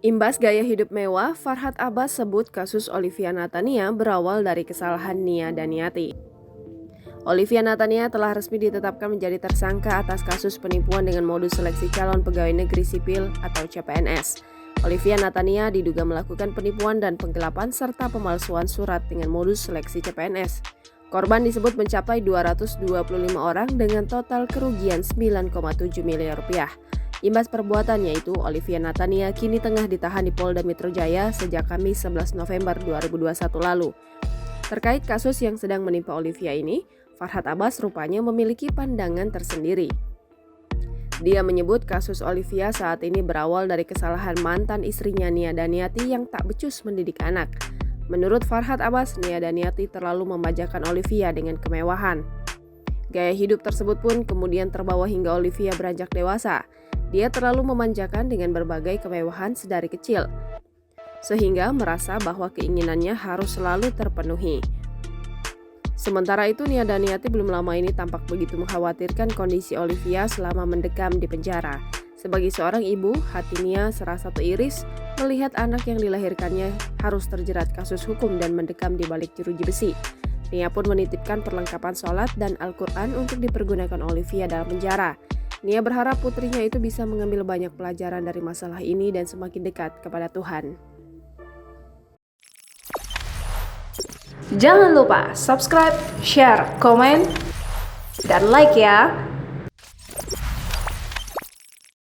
Imbas gaya hidup mewah, Farhad Abbas sebut kasus Olivia Natania berawal dari kesalahan Nia Daniati. Olivia Natania telah resmi ditetapkan menjadi tersangka atas kasus penipuan dengan modus seleksi calon pegawai negeri sipil atau CPNS. Olivia Natania diduga melakukan penipuan dan penggelapan serta pemalsuan surat dengan modus seleksi CPNS. Korban disebut mencapai 225 orang dengan total kerugian 9,7 miliar rupiah. Imbas perbuatannya itu, Olivia Natania kini tengah ditahan di Polda Metro Jaya sejak Kamis 11 November 2021 lalu. Terkait kasus yang sedang menimpa Olivia ini, Farhad Abbas rupanya memiliki pandangan tersendiri. Dia menyebut kasus Olivia saat ini berawal dari kesalahan mantan istrinya Nia Daniati yang tak becus mendidik anak. Menurut Farhad Abbas, Nia Daniati terlalu memanjakan Olivia dengan kemewahan. Gaya hidup tersebut pun kemudian terbawa hingga Olivia beranjak dewasa. Dia terlalu memanjakan dengan berbagai kemewahan sedari kecil, sehingga merasa bahwa keinginannya harus selalu terpenuhi. Sementara itu, Nia Daniati belum lama ini tampak begitu mengkhawatirkan kondisi Olivia selama mendekam di penjara. Sebagai seorang ibu, hati Nia serasa teriris melihat anak yang dilahirkannya harus terjerat kasus hukum dan mendekam di balik jeruji besi. Nia pun menitipkan perlengkapan sholat dan Al-Quran untuk dipergunakan Olivia dalam penjara. Nia berharap putrinya itu bisa mengambil banyak pelajaran dari masalah ini dan semakin dekat kepada Tuhan. Jangan lupa subscribe, share, komen, dan like ya!